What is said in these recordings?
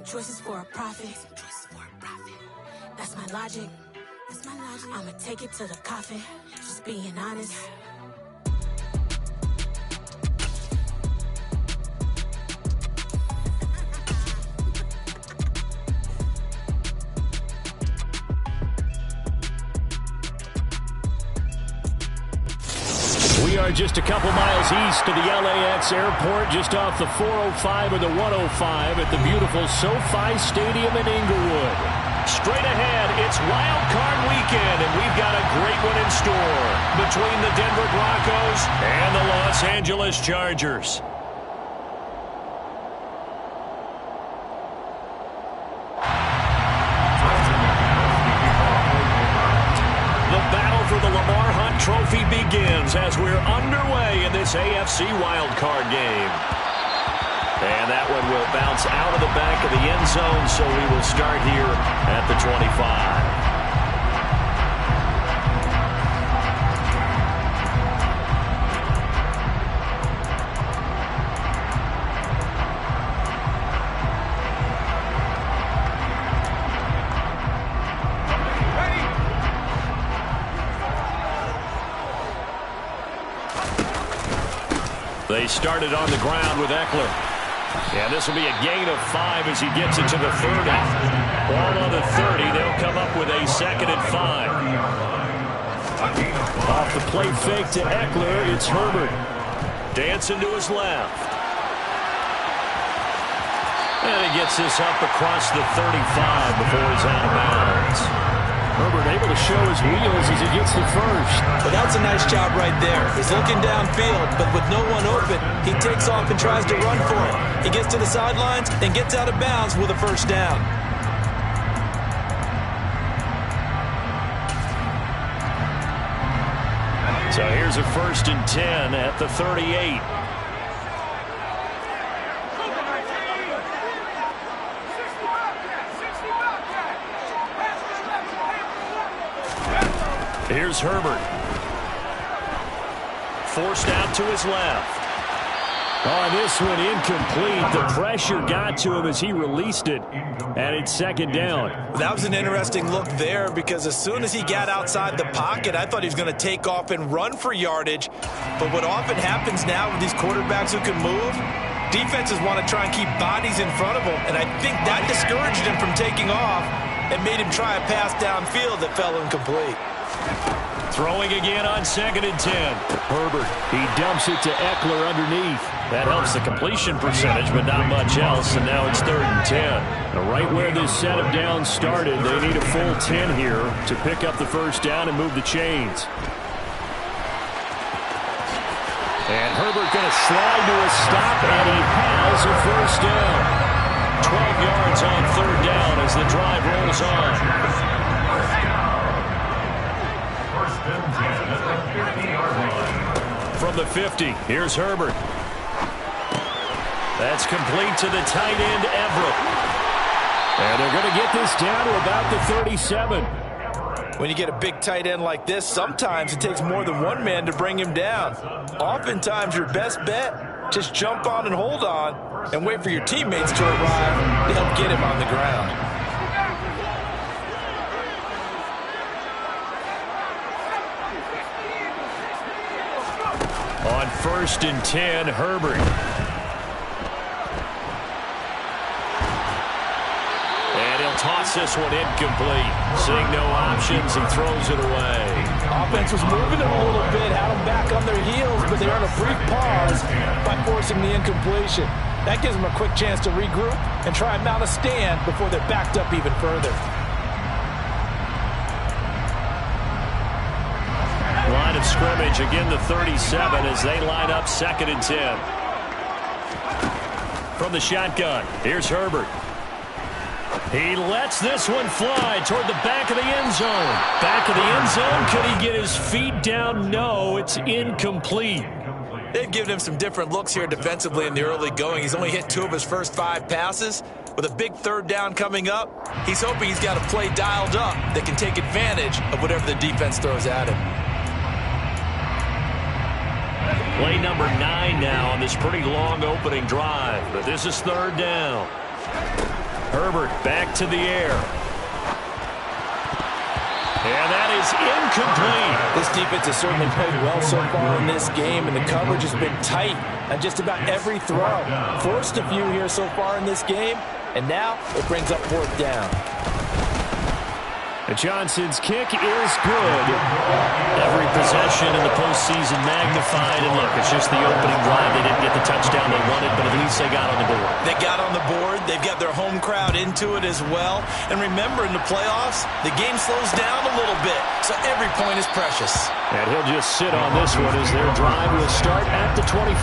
choices for a profit. That's my logic. I'ma take it to the coffin. Just being honest. We are just a couple miles east of the LAX airport, just off the 405 or the 105 at the beautiful SoFi Stadium in Inglewood. Straight ahead, it's Wild Card Weekend, and we've got a great one in store between the Denver Broncos and the Los Angeles Chargers. For the Lamar Hunt Trophy begins as we're underway in this AFC wildcard game. And that one will bounce out of the back of the end zone, so we will start here at the 25. They started on the ground with Eckler. And this will be a gain of 5 as he gets it to the 30. Ball on the 30. They'll come up with a 2nd and 5. Off the play fake to Eckler, it's Herbert. Dancing to his left. And he gets this up across the 35 before he's out of bounds. Herbert able to show his wheels as he gets the first. Well, that's a nice job right there. He's looking downfield, but with no one open, he takes off and tries to run for it. He gets to the sidelines and gets out of bounds with a first down. So here's a 1st and 10 at the 38. Here's Herbert. Forced out to his left. On this one, incomplete. The pressure got to him as he released it, and it's 2nd down. That was an interesting look there because as soon as he got outside the pocket, I thought he was going to take off and run for yardage. But what often happens now with these quarterbacks who can move, defenses want to try and keep bodies in front of them, and I think that discouraged him from taking off and made him try a pass downfield that fell incomplete. Throwing again on 2nd and 10. Herbert, he dumps it to Eckler underneath. That helps the completion percentage, but not much else, and now it's 3rd and 10. Now, right where this set of downs started, they need a full 10 here to pick up the first down and move the chains. And Herbert going to slide to a stop, and he has a first down. 12 yards on 3rd down as the drive rolls on. From the 50, here's Herbert. That's complete to the tight end, Everett. And they're going to get this down to about the 37. When you get a big tight end like this, sometimes it takes more than one man to bring him down. Oftentimes, your best bet, just jump on and hold on and wait for your teammates to arrive to help get him on the ground. On 1st and 10, Herbert. And he'll toss this one incomplete. Seeing no options, he throws it away. Offense was moving them a little bit, had them back on their heels, but they earned a brief pause by forcing the incompletion. That gives them a quick chance to regroup and try and mount a stand before they're backed up even further. Line of scrimmage, again the 37 as they line up 2nd and 10. From the shotgun, here's Herbert. He lets this one fly toward the back of the end zone. Back of the end zone, could he get his feet down? No, it's incomplete. They've given him some different looks here defensively in the early going. He's only hit 2 of his first 5 passes. With a big 3rd down coming up, he's hoping he's got a play dialed up that can take advantage of whatever the defense throws at him. Play number 9 now on this pretty long opening drive, but this is 3rd down. Herbert back to the air. And that is incomplete. This defense has certainly played well so far in this game, and the coverage has been tight on just about every throw. Forced a few here so far in this game, and now it brings up fourth down. Johnson's kick is good. Every possession in the postseason magnified. And look, it's just the opening drive. They didn't get the touchdown they wanted, but at least they got on the board. They got on the board. They've got their home crowd into it as well. And remember, in the playoffs, the game slows down a little bit, so every point is precious. And he'll just sit on this one as their drive will start at the 25.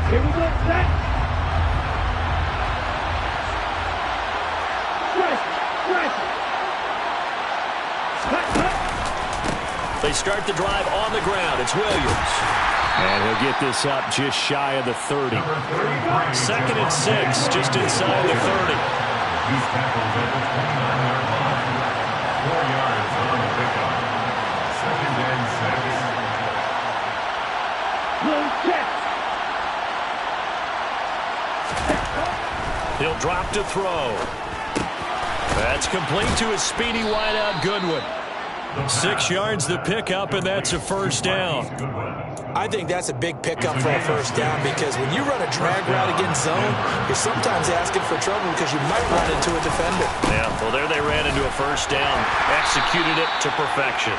Here we go, set. They start the drive on the ground. It's Williams. And he'll get this up just shy of the 30. 2nd and 6, just inside the 30. He's tackled at the 29-yard line. 4 yards on the pickup. 2nd and 6. Blue check. He'll drop to throw. That's complete to his speedy wideout Goodwin. 6 yards the pickup, and that's a first down. I think that's a big pickup for a first down, because when you run a drag route against zone, you're sometimes asking for trouble because you might run into a defender. Yeah, well, there they ran into a first down. Executed it to perfection.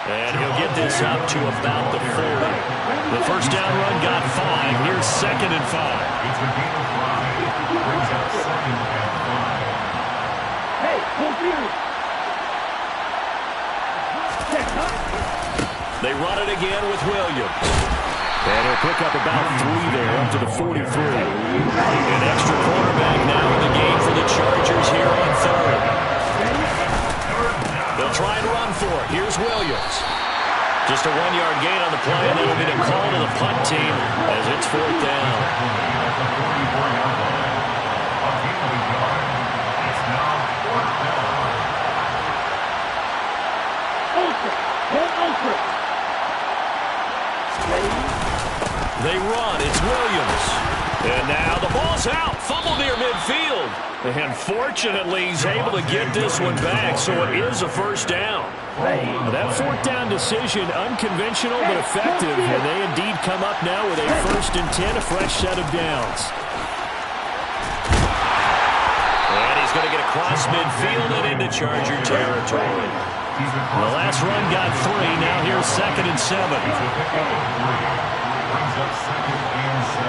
And he'll get this up to about the 40. The first down run got 5. Here's 2nd and 5. It's a gain of 5. Brings up 2nd and 5. Hey, full field. They run it again with Williams. And he'll pick up about 3 there, up to the 43. An extra quarterback now in the game for the Chargers here on 3rd. They'll try and run for it. Here's Williams. Just a 1-yard gain on the play, and that'll be the call to the punt team as it's 4th down. They run. It's Williams. And now the ball's out. Fumble near midfield. And fortunately, he's able to get this one back, so it is a first down. That 4th down decision, unconventional but effective. And they indeed come up now with a 1st and 10, a fresh set of downs. And he's going to get across midfield and into Charger territory. The last run got 3. Now here's 2nd and 7. Brings up 2nd and 7.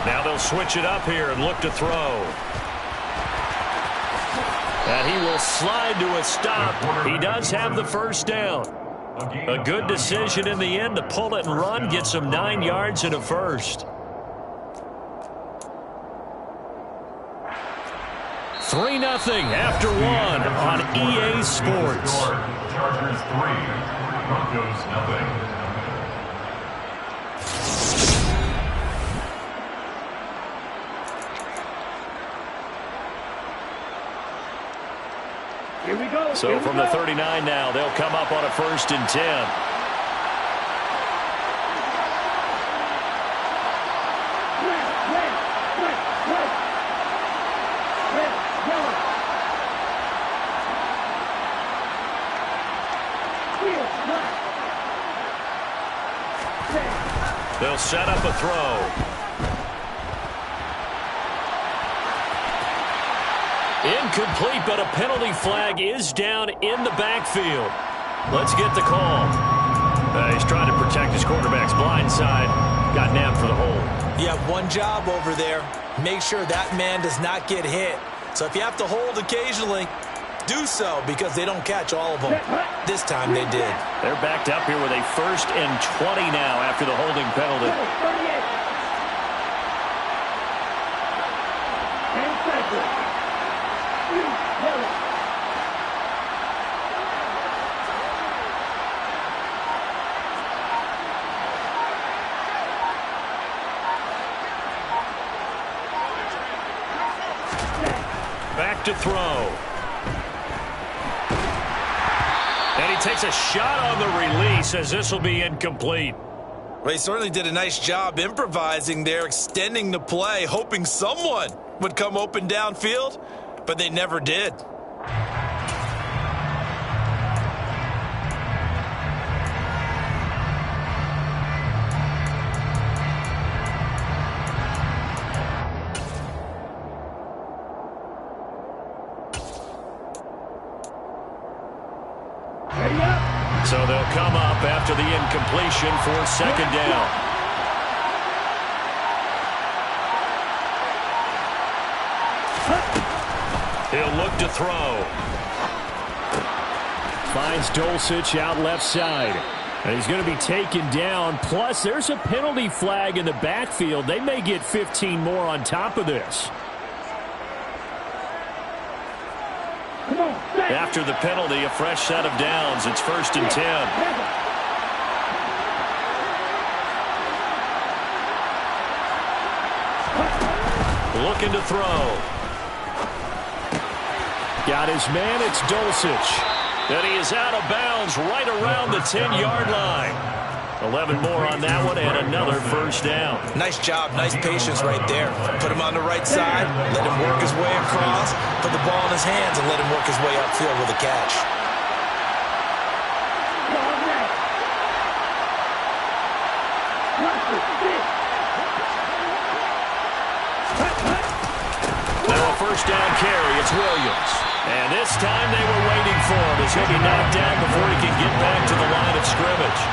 Now they'll switch it up here and look to throw. And he will slide to a stop. He does have the first down. A good decision in the end to pull it and run, get some 9 yards and a first. 3-0 after 1 on EA Sports. Chargers 3, Broncos 0. Here we go. So from the 39 now, they'll come up on a 1st and 10. They'll set up a throw. Incomplete, but a penalty flag is down in the backfield. Let's get the call. He's trying to protect his quarterback's blind side. Got nabbed for the hold. You have one job over there. Make sure that man does not get hit. So if you have to hold occasionally, do so, because they don't catch all of them. This time they did. They're backed up here with a 1st and 20 now after the holding penalty. Back look to throw. And he takes a shot on the release as this will be incomplete. Well, he certainly did a nice job improvising there, extending the play, hoping someone would come open downfield, but they never did. So they'll come up after the incompletion for second down. He'll look to throw. Finds Dulcich out left side. And he's going to be taken down. Plus, there's a penalty flag in the backfield. They may get 15 more on top of this. After the penalty, a fresh set of downs. It's 1st and 10. Looking to throw. Got his man. It's Dulcich. And he is out of bounds right around the 10-yard line. 11 more on that one and another first down. Nice job, nice patience right there. Put him on the right side, let him work his way across, put the ball in his hands and let him work his way upfield with a catch. Now a first down carry, it's Williams. And this time they were waiting for him as he'll be knocked down before he can get back to the line of scrimmage.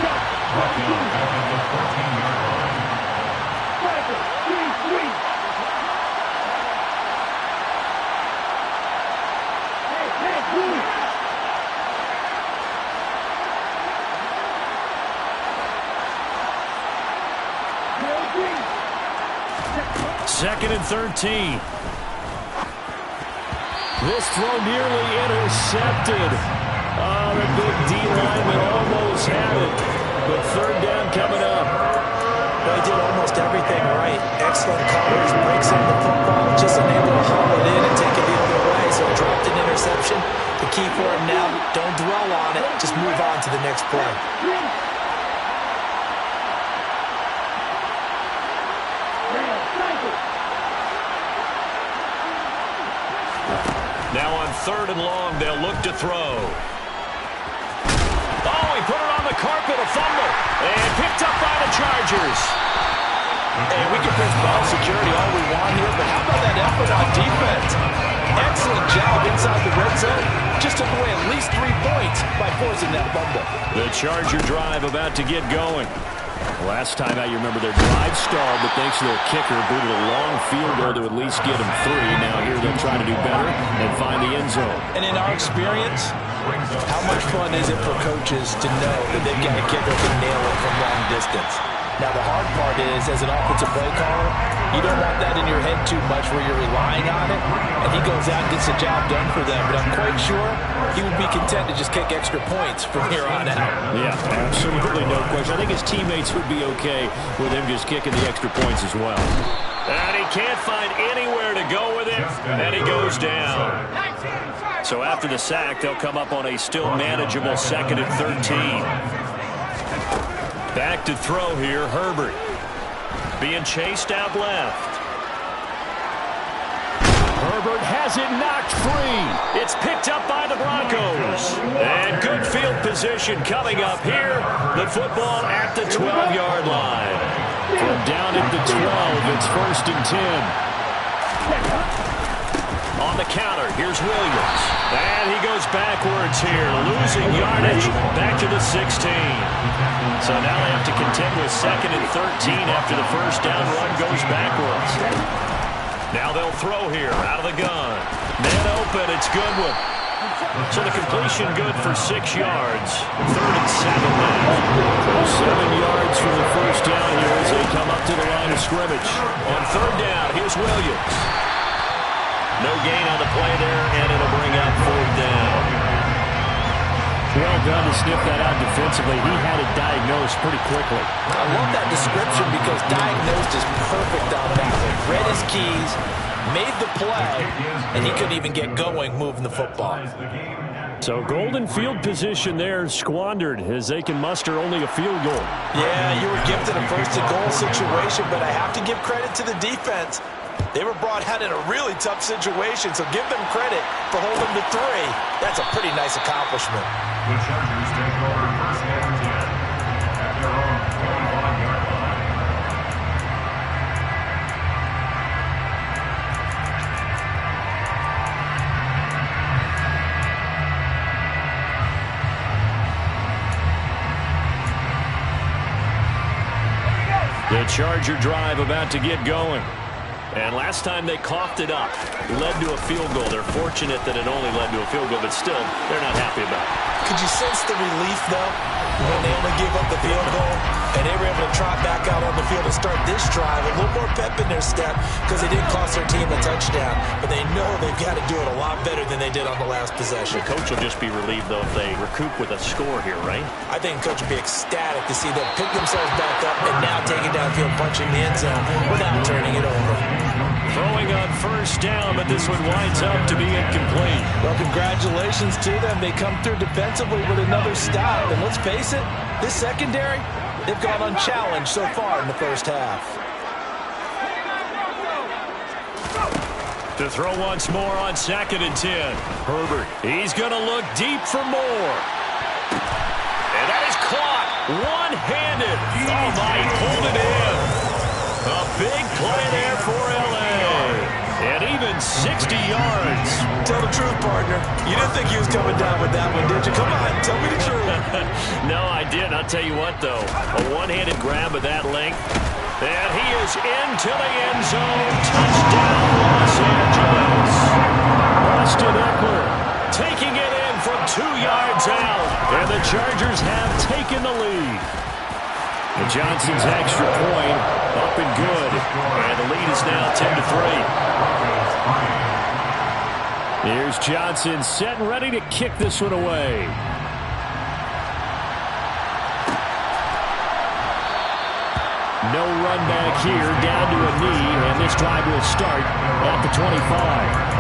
Second and 13. This throw nearly intercepted. Oh, the big D lineman almost had it. But third down coming up. Well, he did almost everything right. Excellent coverage, breaks on the football, just unable to haul it in and take it the other way. So dropped an interception. The key for him now, don't dwell on it. Just move on to the next play. Now on 3rd and long, they'll look to throw. Oh, he put it on the carpet, a fumble. And picked up by the Chargers. Hey, we can pitch ball security all we want here, but how about that effort on defense? Excellent job inside the red zone. Just took away at least 3 points by forcing that fumble. The Charger drive about to get going. Last time out, you remember their drive stalled, but thanks to their kicker, booted a long field goal to at least get them 3. Now here they'll try to do better and find the end zone. And in our experience, how much fun is it for coaches to know that they've got a kicker who can nail it from long distance? Now, the hard part is, as an offensive play caller, you don't want that in your head too much where you're relying on it, and he goes out and gets the job done for them. But I'm quite sure he would be content to just kick extra points from here on out. Yeah, absolutely no question. I think his teammates would be okay with him just kicking the extra points as well. And he can't find anywhere to go with it, and he goes down. So after the sack, they'll come up on a still manageable 2nd and 13. Back to throw here, Herbert. Being chased out left. Herbert has it knocked free. It's picked up by the Broncos. And good field position coming up here. The football at the 12-yard line. From down at the 12, it's 1st and 10. On the counter, here's Williams. And he goes backwards here, losing yardage back to the 16. So now they have to contend with 2nd and 13 after the first down run goes backwards. Now they'll throw here, out of the gun. Man open, it's Goodwin. So the completion good for 6 yards. 3rd and 7 now. 7 yards from the first down here as they come up to the line of scrimmage. On 3rd down, here's Williams. No gain on the play there, and it'll bring up 4th down. Well done to sniff that out defensively. He had it diagnosed pretty quickly. I love that description because diagnosed is perfect on that one. Read his keys, made the play, and he couldn't even get going moving the football. So golden field position there squandered as they can muster only a field goal. Yeah, you were gifted a first-and-goal situation, but I have to give credit to the defense. They were brought out in a really tough situation, so give them credit for holding them to 3. That's a pretty nice accomplishment. The Chargers take over first and 10 at their own 21-yard line. The Charger drive about to get going. And last time they coughed it up, led to a field goal. They're fortunate that it only led to a field goal, but still, they're not happy about it. Could you sense the relief, though, when they only gave up the field goal and they were able to trot back out on the field and start this drive? A little more pep in their step because they didn't cost their team a touchdown, but they know they've got to do it a lot better than they did on the last possession. The coach will just be relieved, though, if they recoup with a score here, right? I think the coach will be ecstatic to see them pick themselves back up and now take it downfield, punching the end zone without turning it over. Throwing on first down, but this one winds up to be incomplete. Well, congratulations to them. They come through defensively with another stop. And let's face it, this secondary, they've gone unchallenged so far in the first half. To throw once more on 2nd and 10. Herbert, he's going to look deep for more. And that is caught one-handed. Oh, my, pulled it in. A big play there for L.A. And even 60 yards. Tell the truth, partner. You didn't think he was coming down with that one, did you? Come on, tell me the truth. No, I didn't. I'll tell you what, though. A one-handed grab of that length. And he is into the end zone. Touchdown, Los Angeles. Austin Eckler taking it in from 2 yards out. And the Chargers have taken the lead. And Johnson's extra point up and good. And the lead is now 10-3. Here's Johnson set and ready to kick this one away. No run back here, down to a knee, and this drive will start at the 25.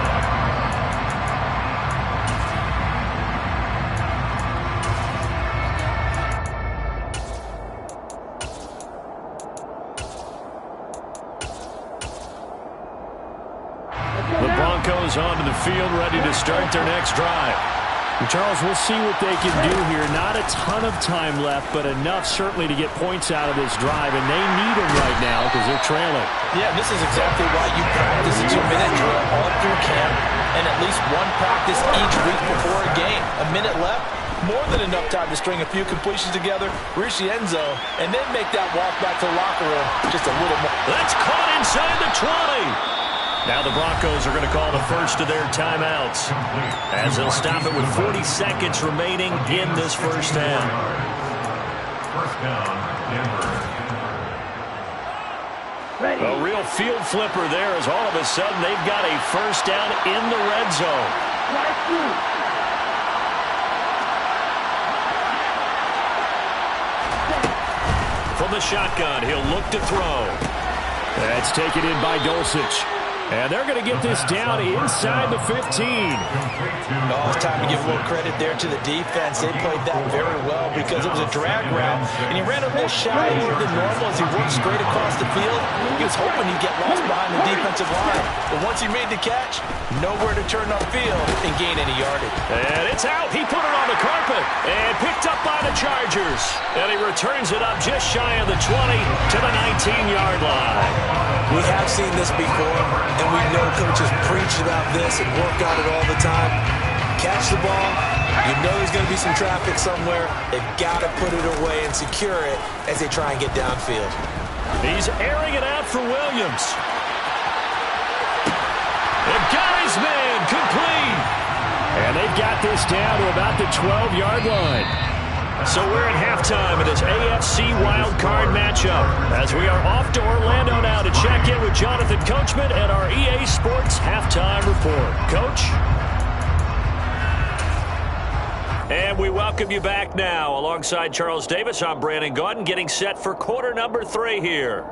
The Broncos onto the field, ready to start their next drive. And Charles, we'll see what they can do here. Not a ton of time left, but enough certainly to get points out of this drive, and they need them right now because they're trailing. Yeah, this is exactly why you practice a 2-minute drill all through camp and at least one practice each week before a game. A minute left, more than enough time to string a few completions together, reach the end zone, and then make that walk back to the locker room just a little more. That's caught inside the 20. Now the Broncos are going to call the first of their timeouts as they'll stop it with 40 seconds remaining in this first half. First down, Denver. A real field flipper there as all of a sudden they've got a first down in the red zone. From the shotgun, he'll look to throw. That's taken in by Dulcich. And they're going to get this down inside the 15. Oh, it's time to give a little credit there to the defense. They played that very well because it was a drag route, and he ran a little shy than normal as he worked straight across the field. He was hoping he'd get lost behind the defensive line. But once he made the catch, nowhere to turn upfield and gain any yardage. And it's out. He put it on the carpet and picked up by the Chargers. And he returns it up just shy of the 20 to the 19-yard line. We have seen this before, and we know coaches preach about this and work on it all the time. Catch the ball. You know there's going to be some traffic somewhere. They've got to put it away and secure it as they try and get downfield. He's airing it out for Williams. And got his man complete. And they've got this down to about the 12-yard line. So we're at halftime of this AFC wildcard matchup as we are off to Orlando now to check in with Jonathan Coachman and our EA Sports halftime report. Coach? And we welcome you back now. Alongside Charles Davis, I'm Brandon Gaudin, getting set for quarter number 3 here.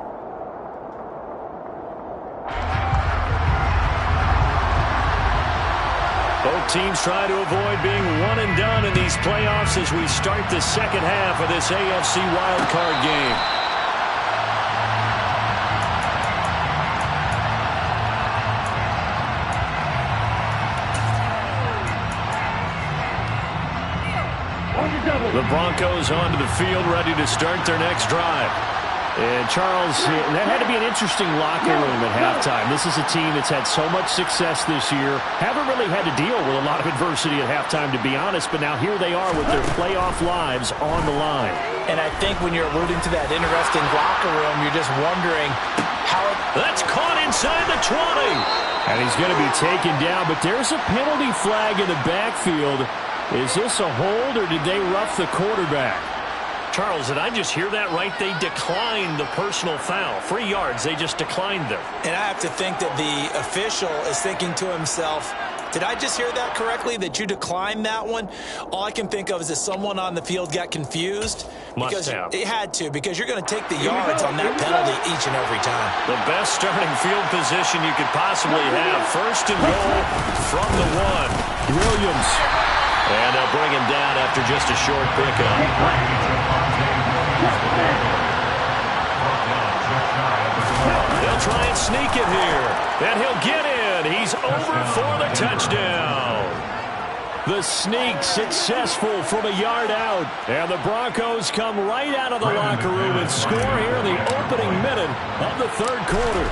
Both teams try to avoid being one and done in these playoffs as we start the second half of this AFC wildcard game. The Broncos onto the field, ready to start their next drive. And Charles, that had to be an interesting locker room at halftime. This is a team that's had so much success this year. Haven't really had to deal with a lot of adversity at halftime, to be honest. But now here they are with their playoff lives on the line. And I think when you're alluding to that interesting locker room, you're just wondering how... That's caught inside the 20. And he's going to be taken down. But there's a penalty flag in the backfield. Is this a hold, or did they rough the quarterback? Charles, did I just hear that right? They declined the personal foul. 3 yards, they just declined them. And I have to think that the official is thinking to himself, did I just hear that correctly, that you declined that one? All I can think of is that someone on the field got confused. Must have. It had to, because you're going to take the yards on that penalty each and every time. The best starting field position you could possibly have. First and goal from the 1. Williams. And they'll bring him down after just a short pickup. They'll try and sneak it here. And he'll get in. He's over for the touchdown. The sneak successful from a yard out. And the Broncos come right out of the locker room and score here in the opening minute of the third quarter.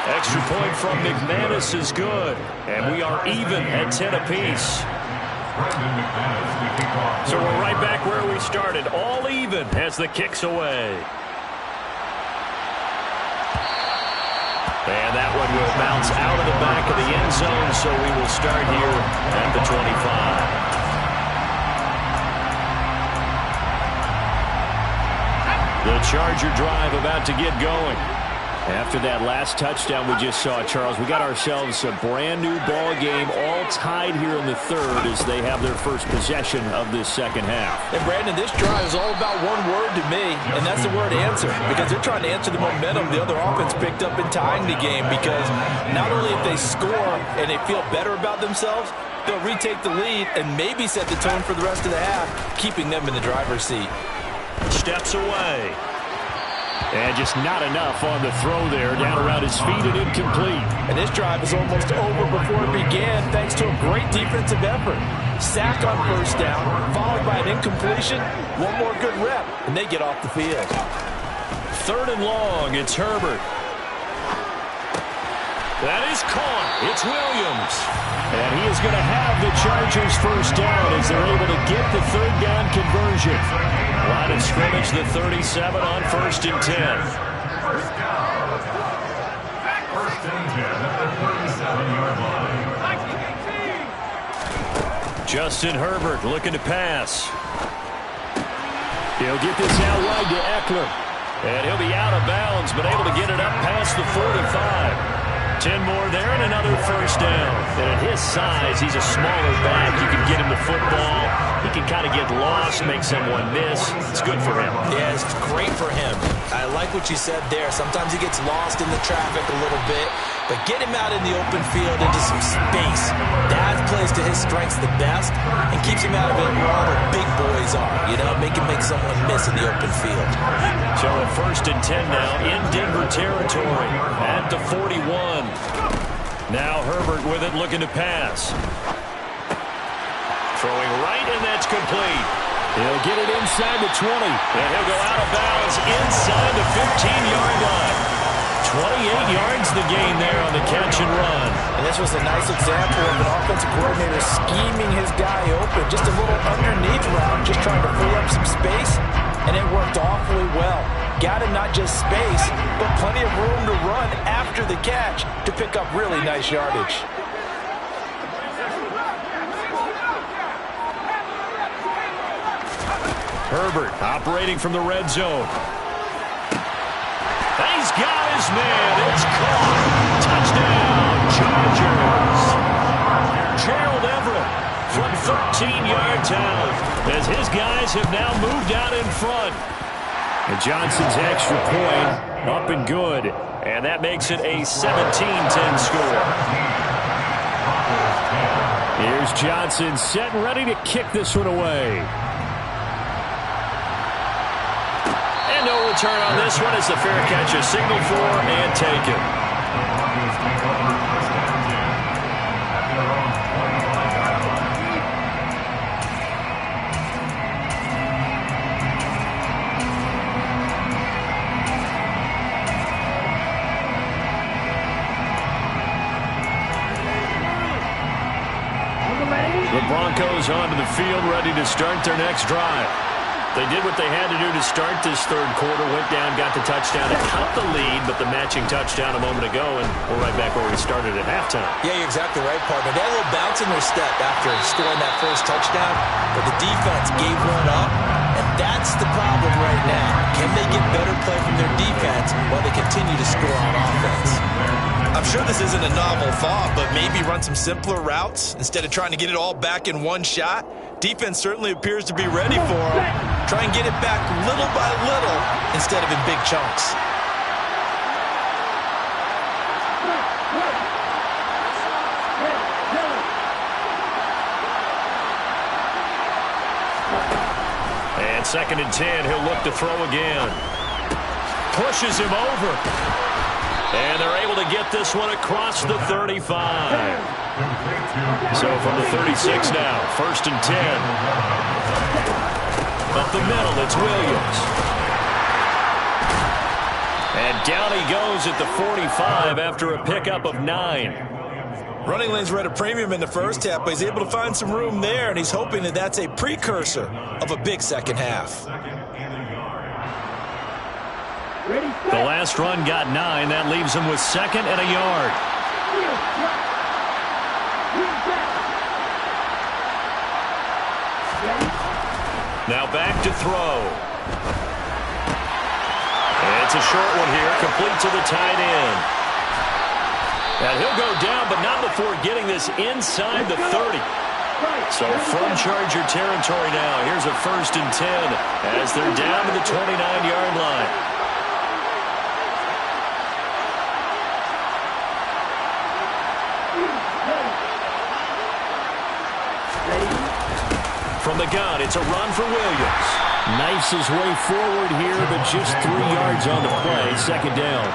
Extra point from McManus is good. And we are even at 10 apiece. So we're right back where we started. All even as the kick's away. And that one will bounce out of the back of the end zone. So we will start here at the 25. The Charger drive about to get going. After that last touchdown we just saw, Charles, we got ourselves a brand-new ball game, all tied here in the third as they have their first possession of this second half. And, Brandon, this drive is all about one word to me, and that's the word answer, because they're trying to answer the momentum the other offense picked up in tying the game, because not only if they score and they feel better about themselves, they'll retake the lead and maybe set the tone for the rest of the half, keeping them in the driver's seat. Steps away. And just not enough on the throw there. Down around his feet and incomplete. And this drive is almost over before it began thanks to a great defensive effort. Sack on first down, followed by an incompletion. One more good rep, and they get off the field. Third and long, it's Herbert. That is caught. It's Williams. And he is going to have the Chargers first down as they're able to get the third down conversion. Line of scrimmage, the 37 on first and 10. First down at the 37-yard line. Justin Herbert looking to pass. He'll get this out wide to Eckler. And he'll be out of bounds, but able to get it up past the 45. 10 more there and another first down. And at his size, he's a smaller back. You can get him the football. He can kind of get lost, make someone miss. It's good for him. Yeah, it's great for him. I like what you said there. Sometimes he gets lost in the traffic a little bit, but get him out in the open field into some space. That plays to his strengths the best and keeps him out of it where all the big boys are. You know, make someone miss in the open field. So at first and 10 now in Denver territory at the 41. Now Herbert with it, looking to pass. Throwing right, and that's complete. He'll get it inside the 20, and he'll go out of bounds inside the 15-yard line. 28 yards the gain there on the catch and run. And this was a nice example of an offensive coordinator scheming his guy open. Just a little underneath route, just trying to free up some space, and it worked awfully well. Got him not just space, but plenty of room to run after the catch to pick up really nice yardage. Herbert operating from the red zone. He's got his man. It's caught. Touchdown, Chargers. Gerald Everett from 13 yards out as his guys have now moved out in front. And Johnson's extra point up and good. And that makes it a 17-10 score. Here's Johnson set and ready to kick this one away. And no return on this one as the fair catch is signaled for and taken. The Broncos onto the field, ready to start their next drive. They did what they had to do to start this third quarter, went down, got the touchdown to cut the lead, but the matching touchdown a moment ago, and we're right back where we started at halftime. Yeah, you're exactly right, partner. They had a little bounce in their step after scoring that first touchdown, but the defense gave one up, and that's the problem right now. Can they get better play from their defense while they continue to score on offense? I'm sure this isn't a novel thought, but maybe run some simpler routes instead of trying to get it all back in one shot. Defense certainly appears to be ready for them. Try and get it back little by little instead of in big chunks. And 2nd and 10, he'll look to throw again. Pushes him over. And they're able to get this one across the 35. So from the 36 now, 1st and 10. Up the middle, it's Williams. And down he goes at the 45 after a pickup of 9. Running lanes were at a premium in the first half, but he's able to find some room there, and he's hoping that that's a precursor of a big second half. The last run got 9. That leaves him with 2nd and a yard. Now back to throw. It's a short one here, complete to the tight end. And he'll go down, but not before getting this inside the 30. So from Charger territory now, here's a 1st and 10 as they're down to the 29-yard line. From the gun, it's a run for Williams. Knifes his way forward here, but just 3 yards on the play. 2nd down.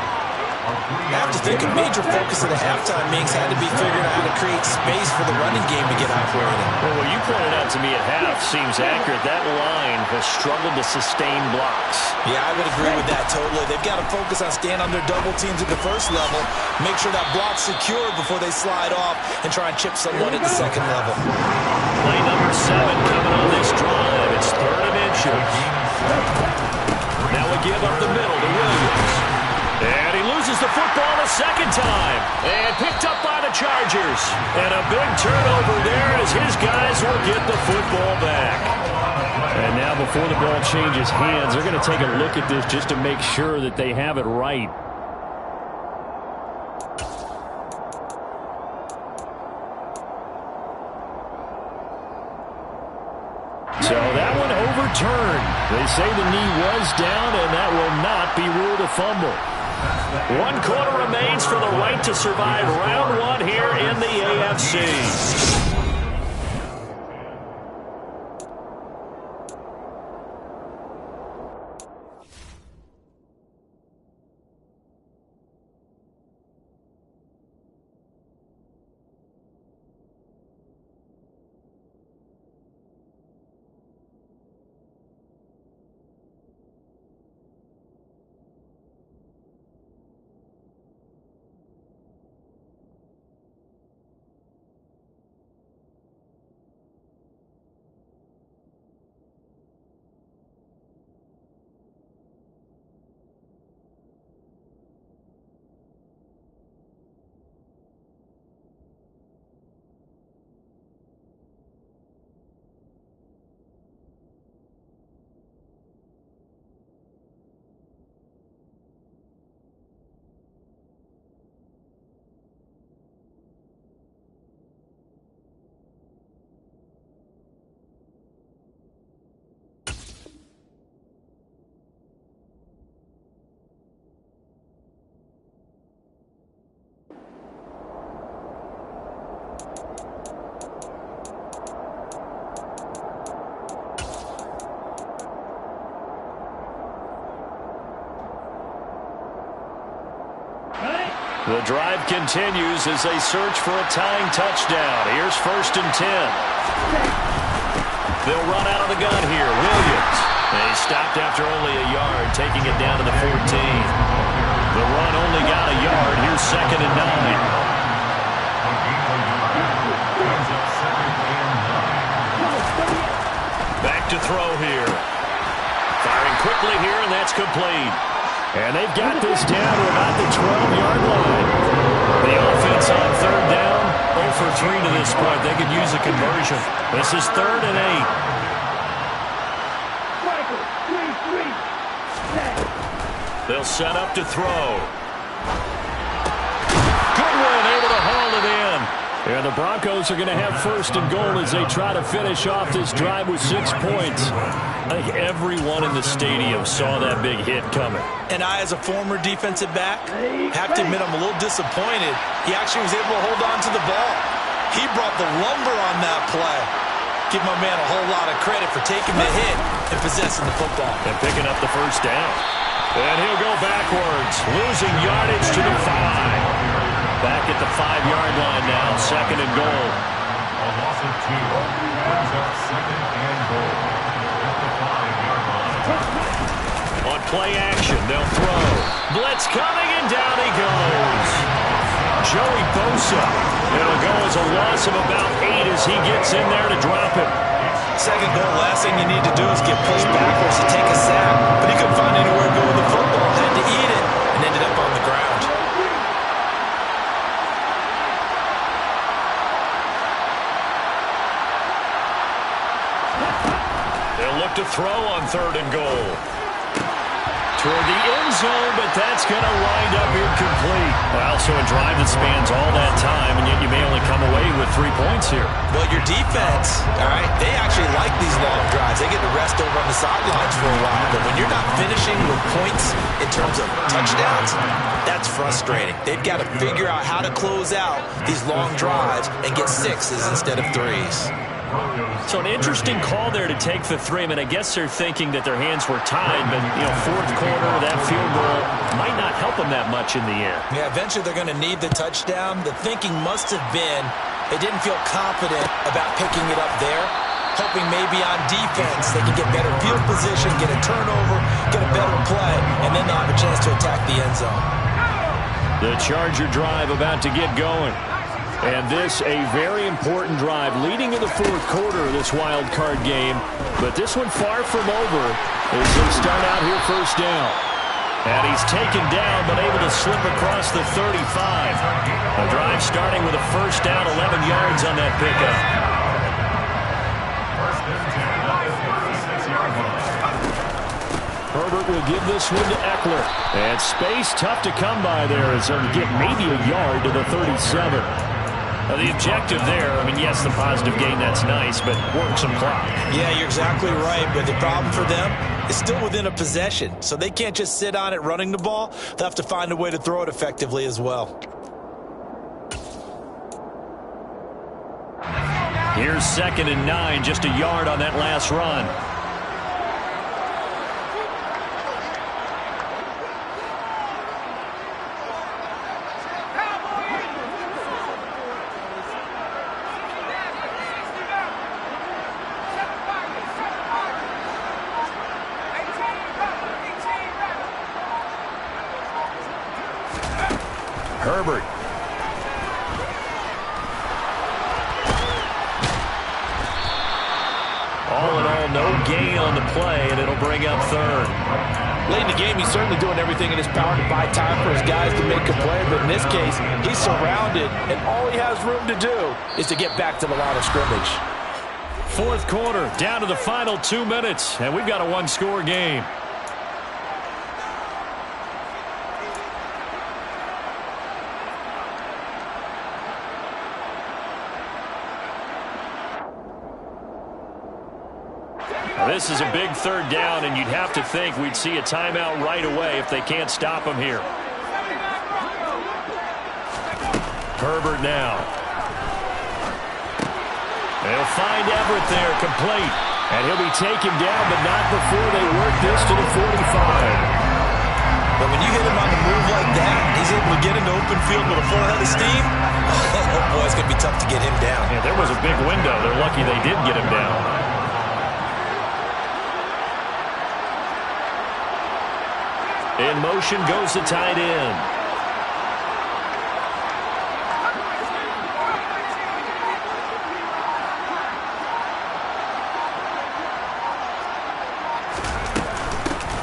I have to think a major focus of the halftime meetings had to be figuring out how to create space for the running game to get operating. Well, what you pointed out to me at half seems accurate. That line has struggled to sustain blocks. Yeah, I would agree with that totally. They've got to focus on staying on their double teams at the first level, make sure that block's secure before they slide off and try and chip someone at the second level. Play number 7 coming on this drive. It's 3rd and inches. Now a give up the middle to Williams. And he loses the football a second time. And picked up by the Chargers. And a big turnover there as his guys will get the football back. And now before the ball changes hands, they're going to take a look at this just to make sure that they have it right. So that one overturned. They say the knee was down, and that will not be ruled a fumble. 1 quarter remains for the right to survive round 1 here in the AFC. The drive continues as they search for a tying touchdown. Here's 1st and 10. They'll run out of the gun here. Williams. They stopped after only a yard, taking it down to the 14. The run only got a yard. Here's 2nd and 9. Back to throw here. Firing quickly here, and that's complete. And they've got this down to about the 12-yard line. The offense on 3rd down, 0 for 3 to this point. They could use a conversion. This is 3rd and 8. They'll set up to throw. Goodwin able to haul it in. And the Broncos are going to have 1st and goal as they try to finish off this drive with 6 points. I think everyone in the stadium saw that big hit coming. And I, as a former defensive back, have to admit I'm a little disappointed. He actually was able to hold on to the ball. He brought the lumber on that play. Give my man a whole lot of credit for taking the hit and possessing the football. And picking up the 1st down. And he'll go backwards, losing yardage to the 5. Back at the 5-yard line now, 2nd and goal. A loss of 2 brings up 2nd and goal at the 5-yard line. On play action, they'll throw. Blitz coming, and down he goes. Joey Bosa. It'll go as a loss of about 8 as he gets in there to drop him. 2nd goal, last thing you need to do is get pushed backwards to take a sack. But he couldn't find anywhere to go with the football, had to eat it, and ended up on the ground. To throw on 3rd and goal. Toward the end zone, but that's going to wind up incomplete. Well, so a drive that spans all that time, and yet you may only come away with 3 points here. Well, your defense, all right, they actually like these long drives. They get to rest over on the sidelines for a while. But when you're not finishing with points in terms of touchdowns, that's frustrating. They've got to figure out how to close out these long drives and get 6s instead of 3s. So an interesting call there to take the 3. I mean, I guess they're thinking that their hands were tied, but, 4th quarter, that field goal might not help them that much in the end. Yeah, eventually they're going to need the touchdown. The thinking must have been they didn't feel confident about picking it up there, hoping maybe on defense they can get better field position, get a turnover, get a better play, and then they'll have a chance to attack the end zone. The Charger drive about to get going. And this, a very important drive leading in the 4th quarter of this wild card game. But this one far from over as they start out here 1st down. And he's taken down but able to slip across the 35. A drive starting with a 1st down, 11 yards on that pickup. 1st and 10 at the 6-yard line. Herbert will give this one to Eckler. And space tough to come by there as he'll get maybe a yard to the 37. The objective there, I mean, yes, the positive gain, that's nice, but work some clock. Yeah, you're exactly right, but the problem for them is still within a possession, so they can't just sit on it running the ball. They'll have to find a way to throw it effectively as well. Here's 2nd and 9, just a yard on that last run. Herbert. All in all, no gain on the play, and it'll bring up 3rd. Late in the game, he's certainly doing everything in his power to buy time for his guys to make a play, but in this case, he's surrounded, and all he has room to do is to get back to the line of scrimmage. 4th quarter, down to the final 2 minutes, and we've got a one-score game. This is a big 3rd down, and you'd have to think we'd see a timeout right away if they can't stop him here. Herbert now. They'll find Everett there, complete. And he'll be taken down, but not before they work this to the 45. But when you hit him on the move like that, he's able to get into open field steam? Oh, boy, it's going to be tough to get him down. Yeah, there was a big window. They're lucky they did get him down. In motion goes the tight end.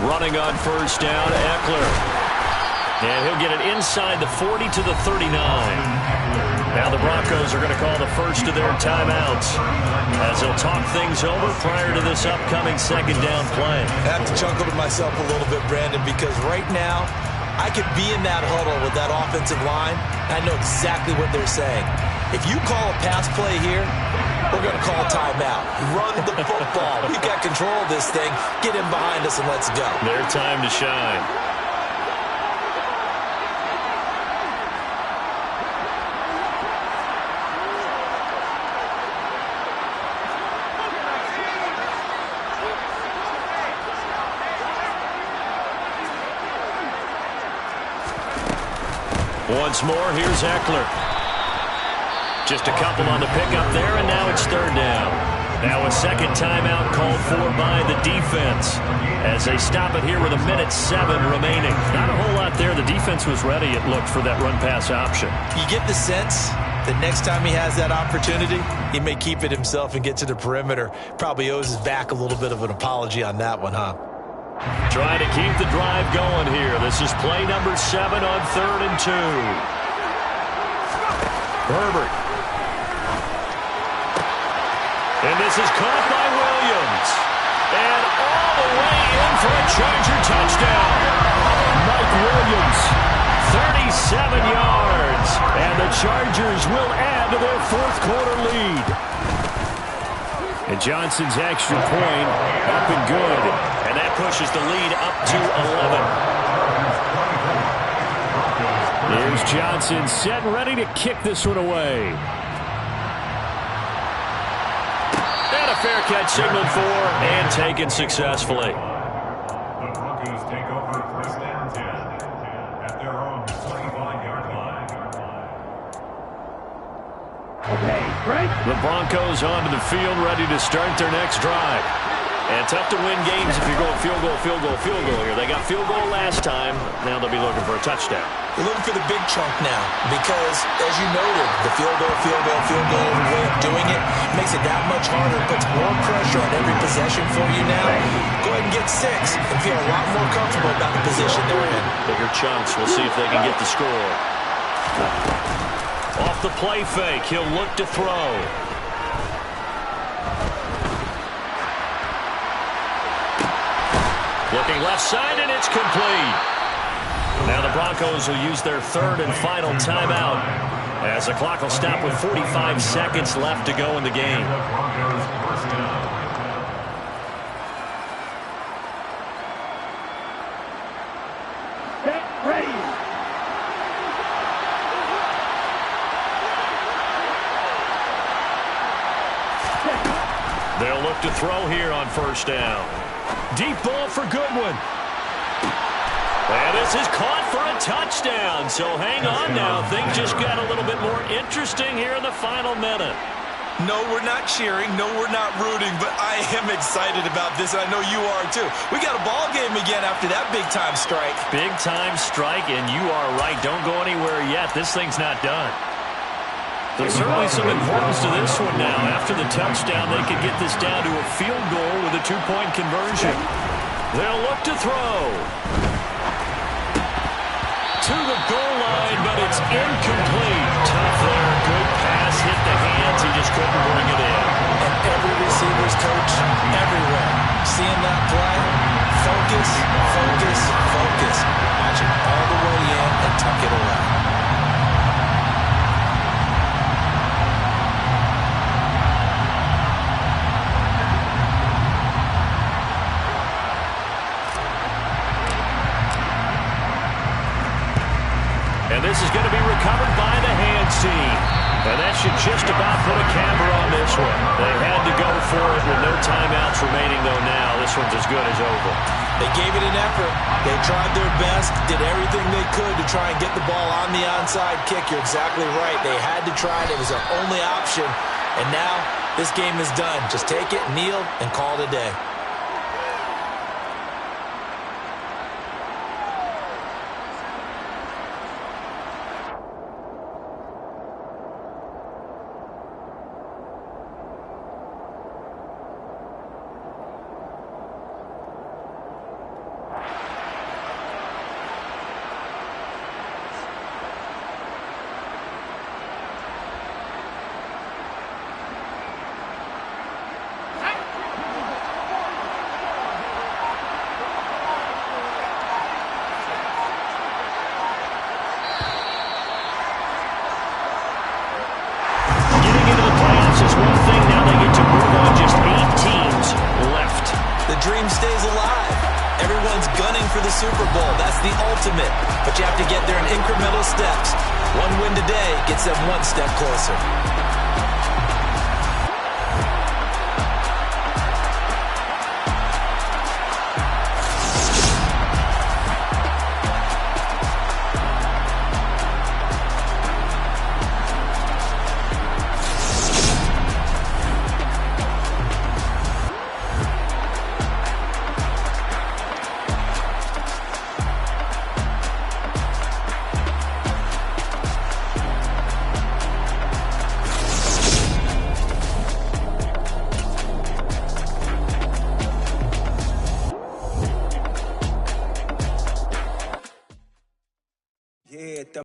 Running on first down, Eckler. And he'll get it inside the 40 to the 39. Now the Broncos are going to call the first of their timeouts as they'll talk things over prior to this upcoming second down play. I have to chuckle to myself a little bit, Brandon, because right now I could be in that huddle with that offensive line. I know exactly what they're saying. If you call a pass play here, we're going to call a timeout. Run the football. We've got control of this thing. Get him behind us and let's go. Their time to shine. Once more, here's Eckler. Just a couple on the pickup there, and now it's third down. Now a second timeout called for by the defense as they stop it here with 1:07 remaining. Not a whole lot there. The defense was ready, it looked, for that run-pass option. You get the sense that next time he has that opportunity, he may keep it himself and get to the perimeter. Probably owes his back a little bit of an apology on that one, huh? Trying to keep the drive going here. This is play number 7 on 3rd and 2. Herbert. And this is caught by Williams. And all the way in for a Charger touchdown. Mike Williams, 37 yards. And the Chargers will add to their fourth quarter lead. And Johnson's extra point up and good. And that pushes the lead up to 11. Here's Johnson set and ready to kick this one away. And a fair catch signaled for and taken successfully. The Broncos take over first and 10 at their own 25-yard line. Okay, great. The Broncos onto the field, ready to start their next drive. And tough to win games if you're going field goal, field goal, field goal here. They got field goal last time. Now they'll be looking for a touchdown. They're looking for the big chunk now because, as you noted, the field goal, way of doing it makes it that much harder, puts more pressure on every possession for you now. Go ahead and get 6 and feel a lot more comfortable about the position they're in. Bigger chunks. We'll see if they can get the score. Off the play fake, he'll look to throw. Looking left side, and it's complete. Now the Broncos will use their third and final timeout as the clock will stop with 45 seconds left to go in the game. They'll look to throw here on first down. Deep ball for Goodwin. And this is caught for a touchdown. So hang on now. Things just got a little bit more interesting here in the final minute. No, we're not cheering. No, we're not rooting. But I am excited about this, and I know you are too. We got a ball game again after that big-time strike. Big-time strike, and you are right. Don't go anywhere yet. This thing's not done. There's certainly some importance to this one now. After the touchdown, they could get this down to a field goal with a 2-point conversion. They'll look to throw. To the goal line, but it's incomplete. Tough there. Good pass. Hit the hands. He just couldn't bring it in. And every receiver's coach, everywhere, seeing that play, focus, focus, focus. Watch it all the way in and tuck it away. And this is going to be recovered by the hands team. And that should just about put a camper on this one. They had to go for it with no timeouts remaining, though now. This one's as good as over. They gave it an effort. They tried their best, did everything they could to try and get the ball on the onside kick. You're exactly right. They had to try it. It was their only option. And now this game is done. Just take it, kneel, and call it a day. Dream stays alive. Everyone's gunning for the Super Bowl. That's the ultimate. But you have to get there in incremental steps. One win today gets them one step closer.